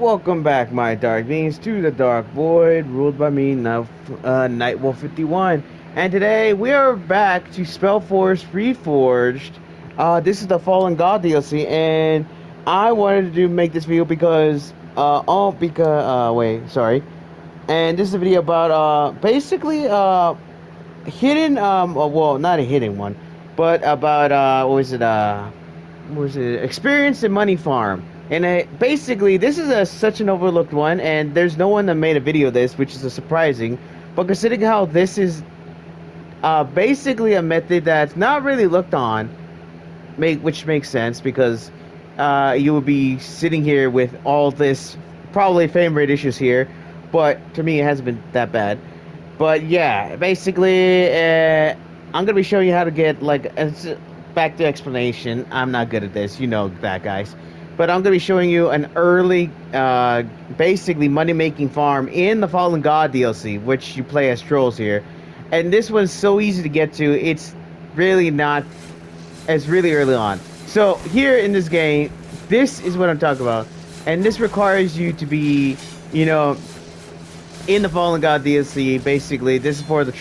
Welcome back, my dark beings, to the Dark Void, ruled by me, now, Nightwolf 51. And today we are back to Spellforce Reforged. This is the Fallen God DLC, and I wanted to make this video because, wait, sorry. And this is a video about, basically, hidden, well, not a hidden one, but about, what was it? Experience and Money Farm. And basically, this is such an overlooked one, and there's no one that made a video of this, which is surprising. But considering how this is basically a method that's not really looked on, which makes sense because you would be sitting here with all this probably frame rate issues here, but to me it hasn't been that bad. But yeah, basically, I'm gonna be showing you how to get back to explanation. I'm not good at this, you know that, guys. But I'm gonna be showing you an early, basically money-making farm in the Fallen God DLC, which you play as trolls here. And this one's so easy to get to. It's really not. It's really early on. So here in this game, this is what I'm talking about, and this requires you to be, you know, in the Fallen God DLC. Basically, this is for the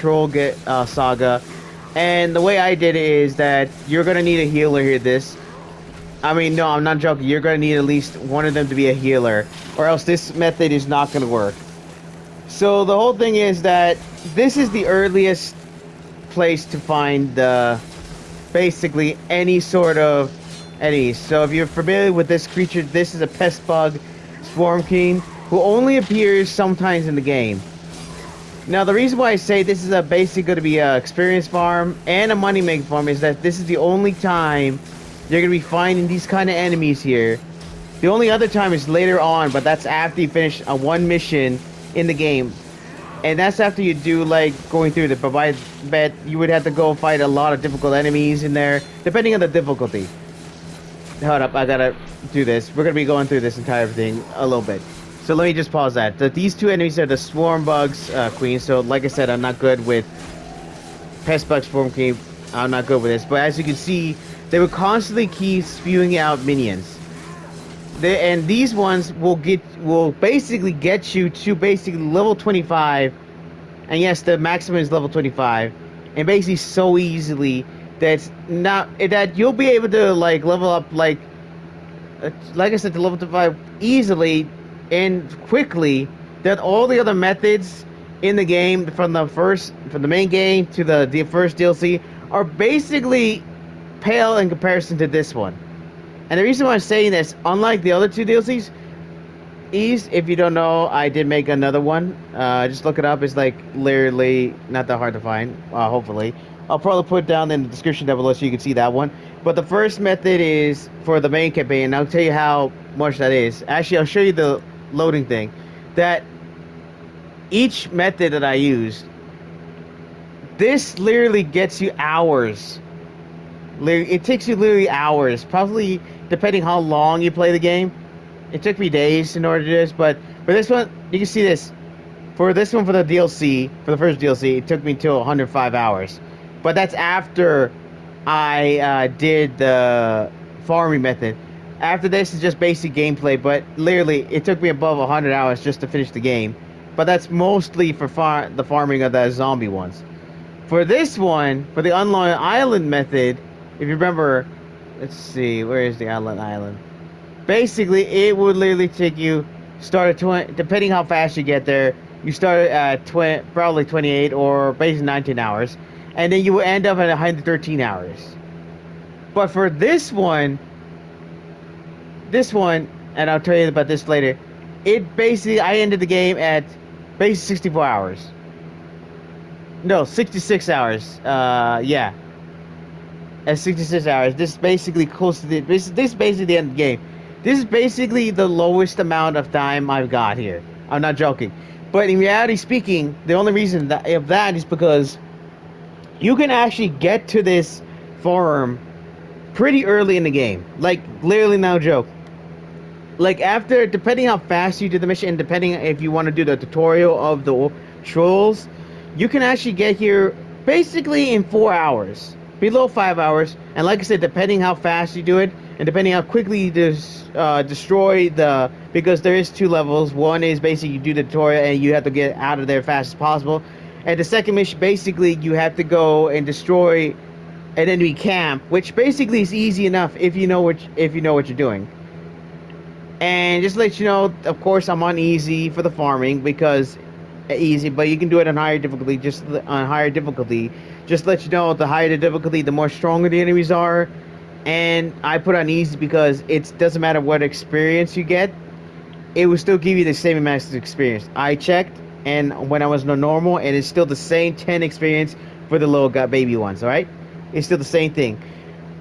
saga, and the way I did it is that you're gonna need a healer here. I mean, no, I'm not joking. You're gonna need at least one of them to be a healer, or else this method is not gonna work. So the whole thing is that this is the earliest place to find basically any sort of enemies. So if you're familiar with this creature, this is a pest bug, Swarm King, who only appears sometimes in the game. Now, the reason why I say this is basically going to be an experience farm and a money-making farm is that this is the only time you're going to be finding these kind of enemies here. The only other time is later on, but that's after you finish one mission in the game. And that's after you do, like, going through but I bet you would have to go fight a lot of difficult enemies in there, depending on the difficulty. Hold up, I gotta do this. We're gonna be going through this entire thing a little bit. So let me just pause that. These two enemies are the Swarm Bugs Queen. So like I said, I'm not good with Pest Bug Swarm Queen. I'm not good with this. But as you can see, they will constantly keep spewing out minions. And these ones will basically get you to basically level 25. And yes, the maximum is level 25. And basically so easily that you'll be able to like level up like I said, to level 25 easily and quickly, that all the other methods in the game from the main game to the first DLC are basically pale in comparison to this one. And the reason why I'm saying this, unlike the other two DLCs, if you don't know, I did make another one. Just look it up. It's like literally not that hard to find. Hopefully, I'll probably put it down in the description down below so you can see that one. But the first method is for the main campaign, and I'll tell you how much that is. Actually, I'll show you the loading thing. That each method that I used, this literally gets you hours. It takes you literally hours, probably depending how long you play the game. It took me days in order to do this, but for this one, you can see this. For this one, for the DLC, for the first DLC, it took me till 105 hours. But that's after I did the farming method. After this is just basic gameplay, but literally, it took me above 100 hours just to finish the game. But that's mostly for the farming of the zombie ones. For this one, for the Unlocked Island method, if you remember, let's see, where is the island? Basically, it would literally take you, start at 20, depending how fast you get there, you start at probably 28 or basically 19 hours, and then you will end up at 113 hours. But for this one, and I'll tell you about this later, I ended the game at basically 64 hours. No, 66 hours. Yeah. At 66 hours. This is basically close to this is basically the end of the game. This is basically the lowest amount of time I've got here. I'm not joking. But in reality speaking, the only reason that is because you can actually get to this farm pretty early in the game. Like, literally no joke. Like, after, depending how fast you do the mission, and depending if you want to do the tutorial of the trolls, you can actually get here basically in 4 hours. below 5 hours. And like I said, depending how fast you do it, and depending how quickly you destroy the, because there is two levels. One is basically you do the tutorial and you have to get out of there as fast as possible. And the second mission, basically, you have to go and destroy an enemy camp, which basically is easy enough if you know what you're doing. And just to let you know, of course, I'm on easy for the farming because easy, but you can do it on higher difficulty. Just on higher difficulty, just to let you know, the higher the difficulty, the more stronger the enemies are. And I put on easy because it doesn't matter what experience you get, it will still give you the same amount of experience. I checked, and when I was no normal, and it's still the same 10 experience for the little baby ones. All right, it's still the same thing.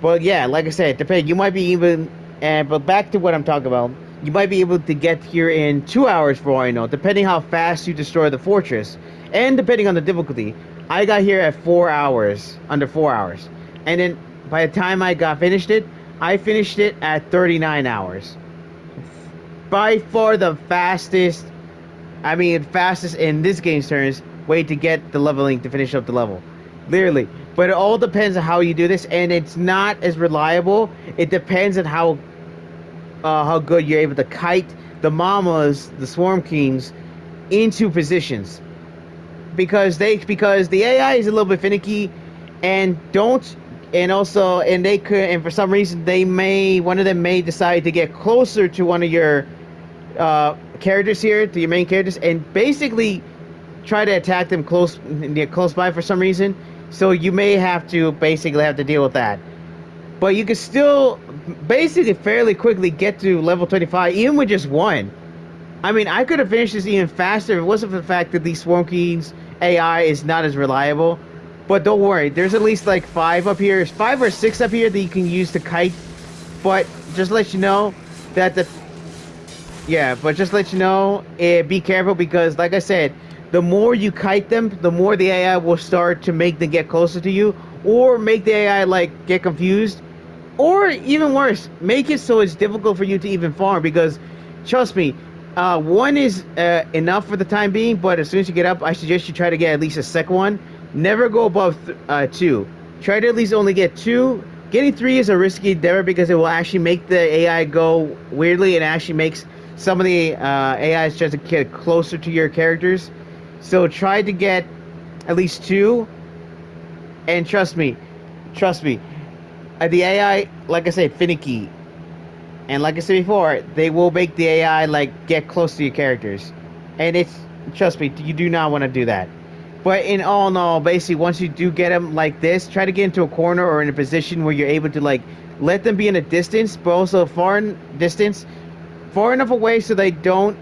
But yeah, like I said, depend. You might be even, but back to what I'm talking about. You might be able to get here in 2 hours for all I know, depending how fast you destroy the fortress, and depending on the difficulty. I got here at 4 hours, under 4 hours, and then by the time I finished it, I finished it at 39 hours. By far the fastest, fastest in this game's terms, way to get the leveling to finish up the level. Literally. But it all depends on how you do this, and it's not as reliable. It depends on how good you're able to kite the mamas, the swarm kings, into positions. Because the AI is a little bit finicky, and for some reason one of them may decide to get closer to one of your characters here, to your main characters, and basically try to attack them close by for some reason. So you may have to deal with that. But you can still basically fairly quickly get to level 25, even with just one. I could have finished this even faster if it wasn't for the fact that these Swarm Kings AI is not as reliable. But don't worry, there's at least like 5 up here. There's 5 or 6 up here that you can use to kite. But just let you know that be careful, because like I said, the more you kite them, the more the AI will start to make them get closer to you, or make the AI like get confused, or even worse, make it so it's difficult for you to even farm. Because trust me, one is enough for the time being, but as soon as you get up, I suggest you try to get at least a second one. Never go above 2. Try to at least only get 2. Getting 3 is a risky endeavor because it will actually make the AI go weirdly, and actually makes some of the AIs just to get closer to your characters. So try to get at least 2, and trust me, the AI, like I said, finicky, and like I said before, they will make the AI like get close to your characters, and trust me, you do not want to do that. But in all, basically, once you do get them like this, try to get into a corner or in a position where you're able to like let them be in a distance, but also far enough away so they don't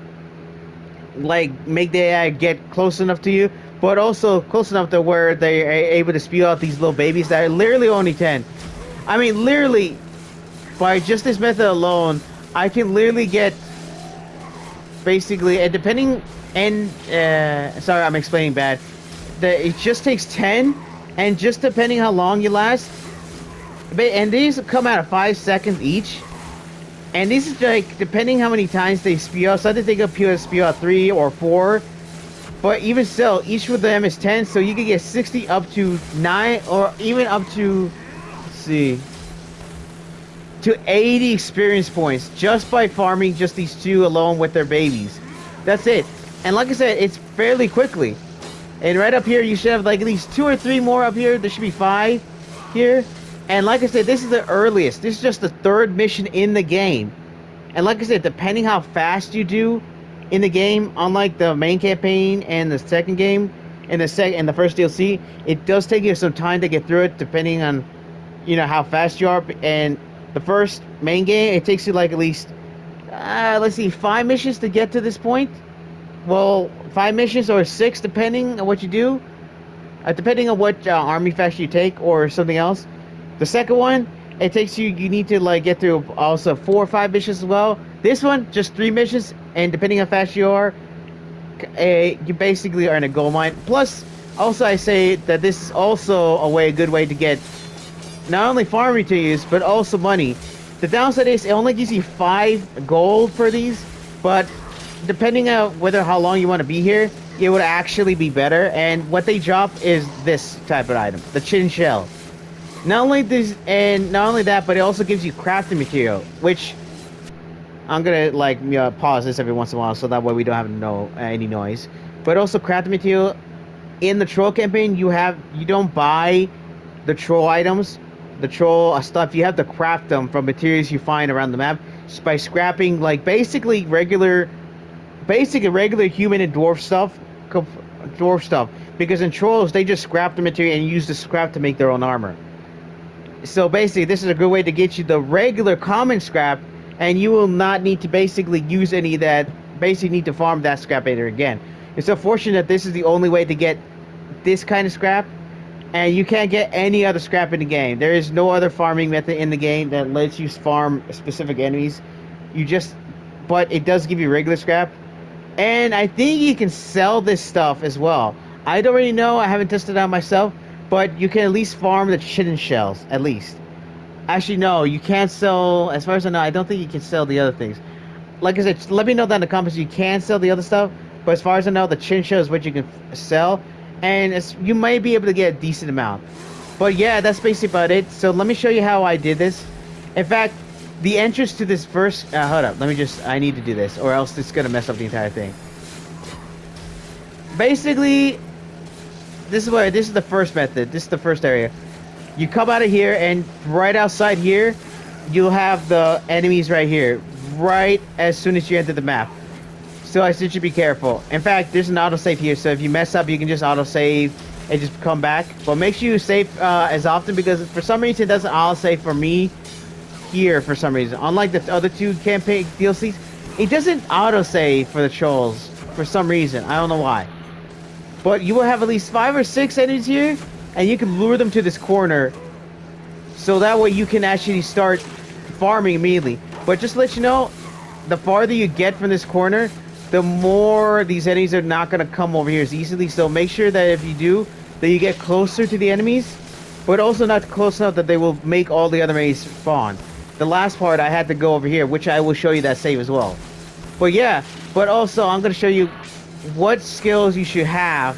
like make the AI get close enough to you, but also close enough to where they are able to spew out these little babies that are literally only 10. Literally, by just this method alone, I can literally get basically, sorry, I'm explaining bad. It just takes 10, and just depending how long you last, and these come out of 5 seconds each. And this is like depending how many times they spew out. So I think they could spew out 3 or 4. But even still, each of them is 10, so you can get 60 up to 9, or even up to, let's see, to 80 experience points just by farming just these 2 alone with their babies. That's it. And like I said, it's fairly quickly. And right up here, you should have like at least 2 or 3 more up here. There should be 5 here. And like I said, this is the earliest. This is just the 3rd mission in the game. And like I said, depending how fast you do in the game, unlike the main campaign and the second game and the first DLC, it does take you some time to get through it, depending on how fast you are. And the first main game, it takes you like at least 5 missions to get to this point. Well, 5 missions or 6, depending on what you do, depending on what army faction you take or something else. The second one, it takes you need to like get through also 4 or 5 missions as well. This one, just 3 missions, and depending how fast you are, you basically are in a gold mine. Plus, also I say that this is also a good way to get not only farm materials, but also money. The downside is it only gives you 5 gold for these, but depending on how long you want to be here, it would actually be better. And what they drop is this type of item, the chin shell. Not only that, but it also gives you crafting material, which I'm gonna like pause this every once in a while so that way we don't have any noise. But also crafting material in the troll campaign, you don't buy the troll items, the troll stuff. You have to craft them from materials you find around the map just by scrapping like regular human and dwarf stuff. Because in trolls they just scrap the material and use the scrap to make their own armor. So basically, this is a good way to get you the regular common scrap, and you will not need to basically use any of that. Basically, need to farm that scrap later again. It's unfortunate that this is the only way to get this kind of scrap, and you can't get any other scrap in the game. There is no other farming method in the game that lets you farm specific enemies. But it does give you regular scrap, and I think you can sell this stuff as well. I don't really know. I haven't tested it out myself, but you can at least farm the chitin shells, at least. Actually, no, you can't sell, as far as I know, I don't think you can sell the other things. Like I said, let me know down in the comments you can sell the other stuff, but as far as I know, the chitin shell is what you can sell, and you might be able to get a decent amount. But yeah, that's basically about it. So let me show you how I did this. In fact, the entrance to this first, hold up, I need to do this, or else it's gonna mess up the entire thing. Basically, this is the first method. This is the first area. You come out of here, and right outside here, you'll have the enemies right here, right as soon as you enter the map. So I suggest you be careful. In fact, there's an autosave here, so if you mess up, you can just autosave and just come back. But make sure you save as often, because for some reason it doesn't autosave for me here for some reason. Unlike the other two campaign DLCs, it doesn't autosave for the trolls for some reason. I don't know why. But you will have at least 5 or 6 enemies here, and you can lure them to this corner, so that way you can actually start farming immediately. But just to let you know, the farther you get from this corner, the more these enemies are not going to come over here as easily. So make sure that if you do, that you get closer to the enemies, but also not close enough that they will make all the other enemies spawn. The last part I had to go over here, which I will show you that save as well. But yeah, but also I'm going to show you what skills you should have,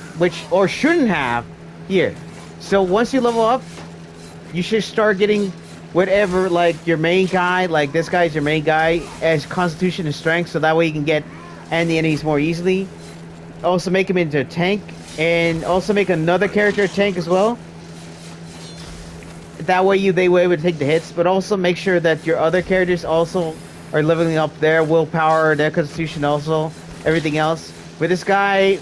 or shouldn't have here. So once you level up, you should start getting whatever, like your main guy, like this guy's your main guy, as constitution and strength, so that way you can get the enemies more easily. Also make him into a tank, and also make another character a tank as well. That way they were able to take the hits, but also make sure that your other characters also are leveling up their willpower, their constitution, also everything else. With this guy,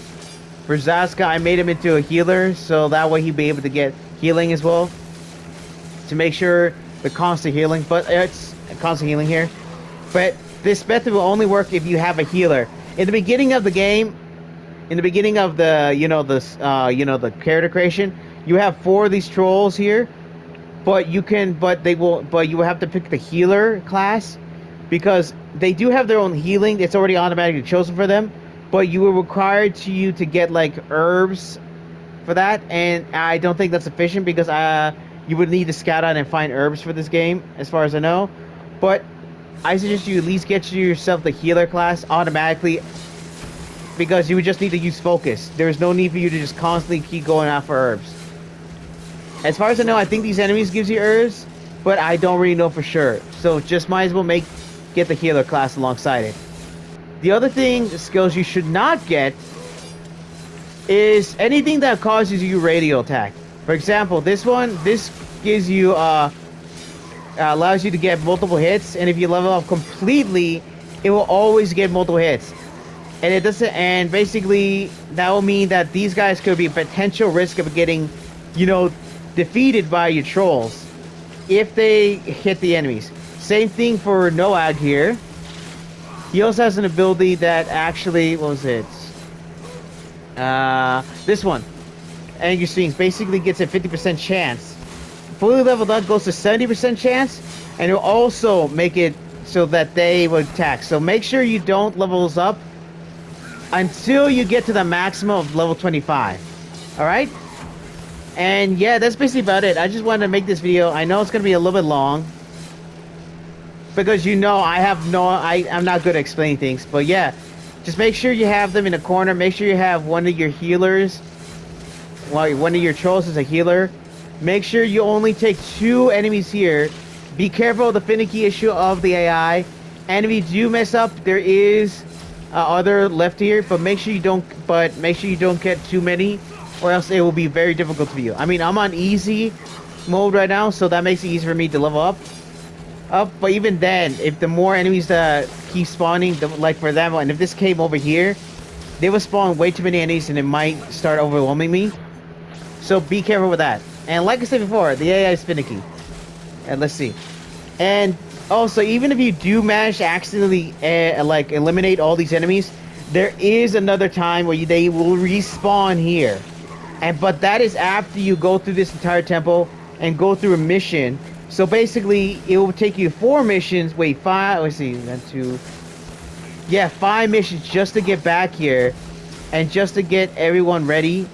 for Zaska, I made him into a healer, so that way he'd be able to get healing as well, to make sure the constant healing. But it's constant healing here. But this method will only work if you have a healer. In the beginning of the game, in the beginning of the the character creation, you have 4 of these trolls here, but you will have to pick the healer class, because they do have their own healing. It's already automatically chosen for them. But you were required to get like herbs for that, and I don't think that's sufficient, because you would need to scout out and find herbs for this game, as far as I know. But I suggest you at least get yourself the healer class automatically, because you would just need to use focus. There's no need for you to just constantly keep going out for herbs. As far as I know, I think these enemies gives you herbs, but I don't really know for sure. So just might as well get the healer class alongside it. The other skills you should not get is anything that causes you radio attack. For example, this gives you allows you to get multiple hits, and if you level up completely, it will always get multiple hits. And it doesn't. And basically, that will mean that these guys could be a potential risk of getting, defeated by your trolls if they hit the enemies. Same thing for Noag here. He also has an ability that actually, what was it? This one. Angry Swings basically gets a 50% chance. Fully leveled up goes to 70% chance, and it will also make it so that they will attack. So make sure you don't level up until you get to the maximum of level 25. Alright? And yeah, that's basically about it. I just wanted to make this video. I know it's going to be a little bit long, because I'm not good at explaining things. But yeah, just make sure you have them in a corner. Make sure you have one of your healers, one of your trolls is a healer, Make sure you only take 2 enemies here. Be careful of the finicky issue of the AI. And if you do mess up, there is other left here, but make sure you don't. But make sure you don't get too many, or else it will be very difficult for you. I mean, I'm on easy mode right now, so that makes it easy for me to level up. But even then, if the more enemies that keep spawning, like for example, and if this came over here, they will spawn way too many enemies, and it might start overwhelming me. So be careful with that. And like I said before, the AI is finicky. And let's see. And also, even if you do manage to accidentally like eliminate all these enemies, there is another time where they will respawn here. But that is after you go through this entire temple and go through a mission. So basically, it will take you 4 missions. Wait, 5. Let's see, 1, 2. Yeah, 5 missions just to get back here, and just to get everyone ready,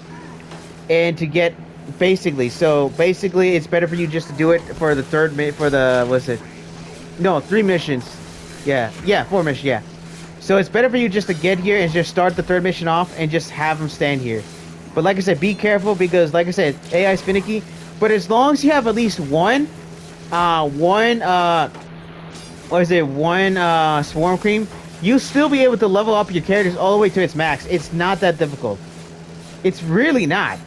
and to get basically. So basically, it's better for you just to do it for the what's it? No, 3 missions. Yeah, 4 missions. Yeah. So it's better for you just to get here and just start the 3rd mission off and just have them stand here. But like I said, be careful because, like I said, AI is finicky. But as long as you have at least one swarm cream, you'll still be able to level up your characters all the way to its max. It's not that difficult. It's really not.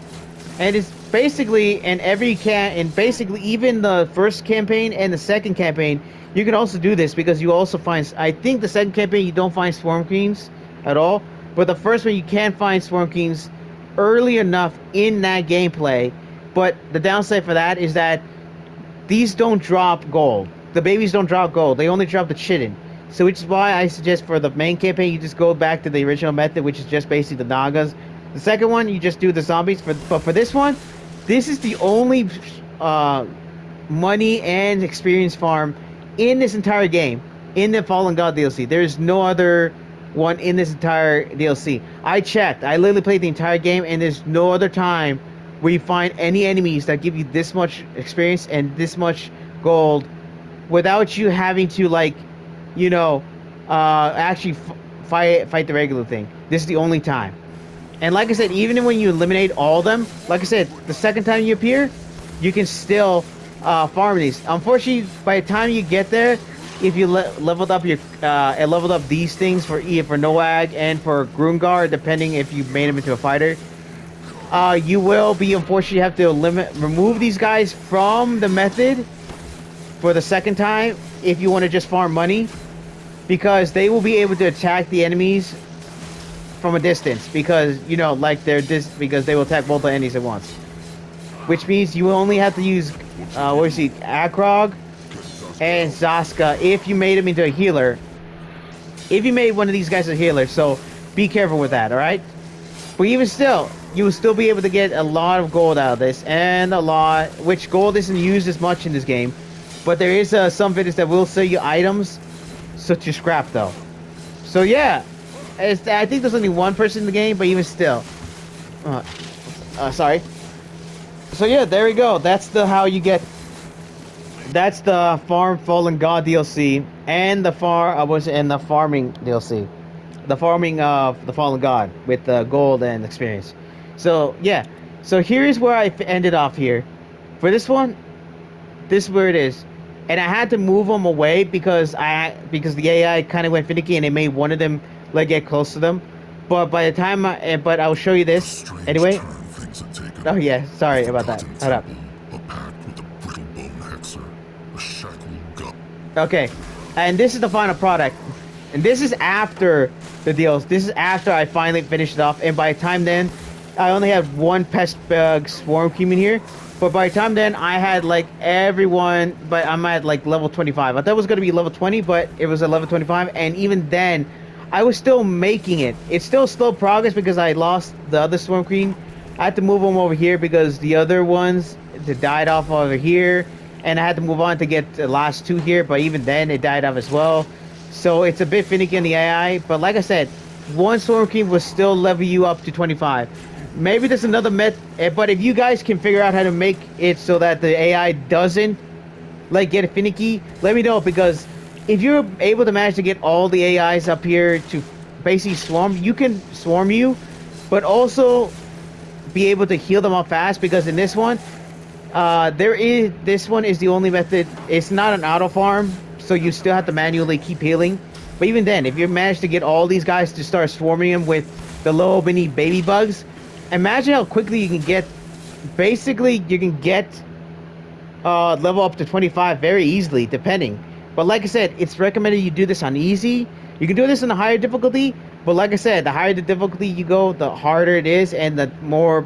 And it's basically basically even the first campaign and the second campaign, you can also do this because you also find, I think the second campaign you don't find swarm queens at all, but the first one you can find swarm queens early enough in that gameplay. But the downside for that is that these don't drop gold. The babies don't drop gold. They only drop the chitin. So which is why I suggest for the main campaign you just go back to the original method, which is just basically the Nagas. The second one, you just do the zombies. But for this one, this is the only money and experience farm in this entire game, in the Fallen God DLC. There is no other one in this entire DLC. I checked. I literally played the entire game, and there's no other time where you find any enemies that give you this much experience and this much gold without you having to, like, you know, actually fight the regular thing. This is the only time. And like I said, even when you eliminate all of them, like I said, the second time you appear, you can still farm these. Unfortunately, by the time you get there, if you leveled up these things for Noag and for Grungar, depending if you made him into a fighter, you will be unfortunately have to remove these guys from the method for the second time if you want to just farm money, because they will be able to attack the enemies from a distance, because like because they will attack multiple enemies at once, which means you only have to use Akrog and Zaska if you made him into a healer, if you made one of these guys a healer. So be careful with that, all right? But even still, you will still be able to get a lot of gold out of this, and which gold isn't used as much in this game, but there is some videos that will sell you items to scrap though. So yeah, I think there's only one person in the game, but even still, sorry. So yeah, there we go. That's the Farm Fallen God DLC and the farming DLC, the farming of the Fallen God with the gold and experience. So yeah, so here's where I ended off here. For this one, this is where it is, and I had to move them away because the AI kind of went finicky and it made one of them like get close to them. But by the time but I'll show you this anyway. Oh yeah, sorry about that. Hold up. Okay, and this is the final product, and this is after the deals. This is after I finally finished it off, and by the time then, I only had one pest bug swarm cream in here. But by the time then, I had like everyone, but I'm at like level 25. I thought it was going to be level 20, but it was at level 25, and even then, I was still making it. It's still slow progress because I lost the other swarm queen. I had to move them over here because the other ones died off over here, and I had to move on to get the last 2 here, but even then it died off as well. So it's a bit finicky in the AI, but like I said, one swarm queen will still level you up to 25. Maybe there's another method, but if you guys can figure out how to make it so that the AI doesn't like get finicky, let me know, because if you're able to manage to get all the AIs up here to basically swarm, you can swarm you, but also be able to heal them up fast, because in this one, This one is the only method. It's not an auto farm, so you still have to manually keep healing. But even then, if you manage to get all these guys to start swarming them with the little mini baby bugs, imagine how quickly you can get. Basically, you can get level up to 25 very easily, depending. But like I said, it's recommended you do this on easy. You can do this in a higher difficulty, but like I said, the higher the difficulty you go, the harder it is, and the more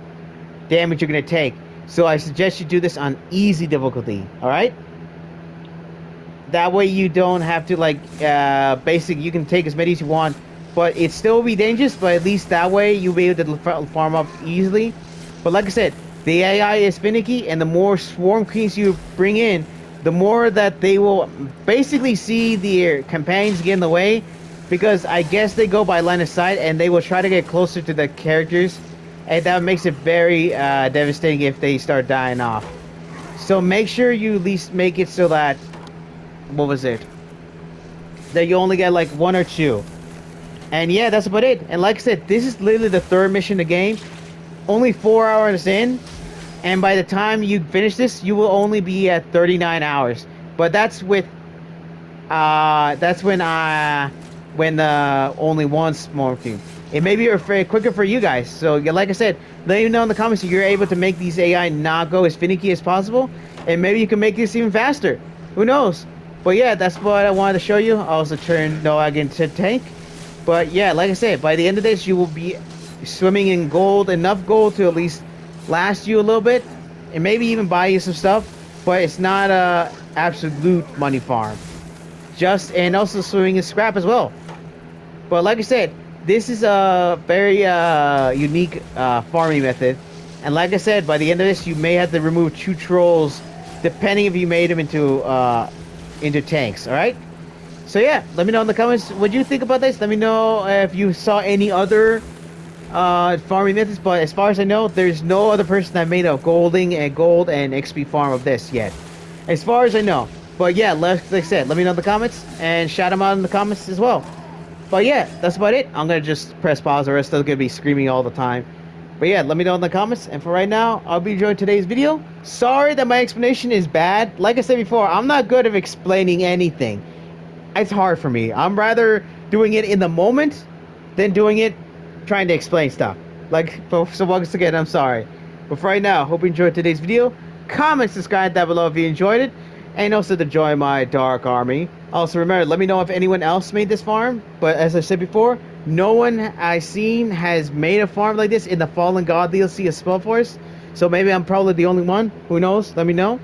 damage you're gonna take. So I suggest you do this on easy difficulty. All right. That way you don't have to like you can take as many as you want, but it still will be dangerous. But at least that way you'll be able to farm up easily. But like I said, the AI is finicky, and the more swarm queens you bring in, the more that they will basically see their companions get in the way, because I guess they go by line of sight and they will try to get closer to the characters, and that makes it very devastating if they start dying off. So make sure you at least make it so that what was it? That you only get like one or two. And yeah, that's about it. And like I said, this is literally the third mission of the game. Only 4 hours in. And by the time you finish this, you will only be at 39 hours. But that's with that's when only one small team. It may be quicker for you guys. So yeah, like I said, let me know in the comments if you're able to make these AI not go as finicky as possible. And maybe you can make this even faster. Who knows? But yeah, that's what I wanted to show you. I also turned Noah into tank. But yeah, like I said, by the end of this, you will be swimming in gold, enough gold to at least last you a little bit, and maybe even buy you some stuff. But it's not a absolute money farm. And also swimming in scrap as well. But like I said, this is a very unique farming method. And like I said, by the end of this, you may have to remove 2 trolls, depending if you made them into tanks. All right. So yeah, let me know in the comments what you think about this. Let me know if you saw any other farming methods. But as far as I know, there's no other person that made a gold and XP farm of this yet, as far as I know. But yeah, like I said, let me know in the comments and shout them out in the comments as well. But yeah, that's about it. I'm gonna just press pause, or I'm still gonna be screaming all the time. But yeah, let me know in the comments. And for right now, I'll be enjoying today's video. Sorry that my explanation is bad. Like I said before, I'm not good at explaining anything. It's hard for me. I'm rather doing it in the moment than doing it trying to explain stuff. So once again, I'm sorry. But for right now, hope you enjoyed today's video. Comment, subscribe down below if you enjoyed it. And also to join my Dark Army. Also remember, let me know if anyone else made this farm. But as I said before, no one I've seen has made a farm like this in the Fallen God DLC of Spellforce. So maybe I'm probably the only one. Who knows? Let me know.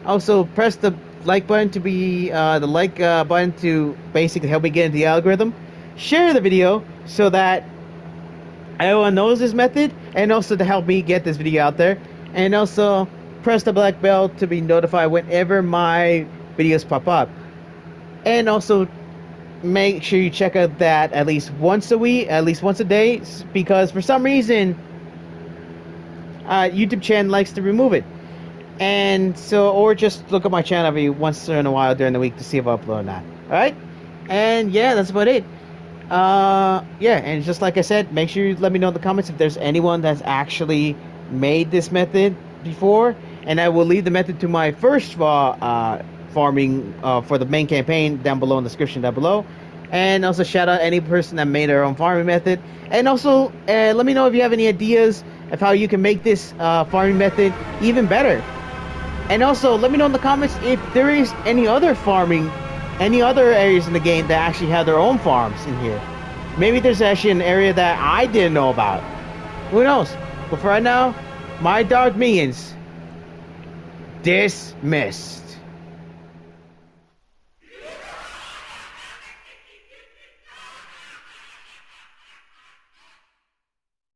Also, press the like button to be button to basically help me get into the algorithm. Share the video so that everyone knows this method, and also to help me get this video out there. And also press the black bell to be notified whenever my videos pop up. And also make sure you check out that at least once a week, at least once a day, because for some reason YouTube channel likes to remove it. And so, or just look at my channel every once in a while during the week to see if I upload or not. Alright? And yeah, that's about it. Yeah, and just like I said, make sure you let me know in the comments if there's anyone that's actually made this method before. And I will leave the method to my first farming for the main campaign down below in the description down below. And also shout out any person that made their own farming method. And also let me know if you have any ideas of how you can make this farming method even better. And also let me know in the comments if there is any other areas in the game that actually have their own farms in here. Maybe there's actually an area that I didn't know about. Who knows? But for right now, my dark minions dismissed.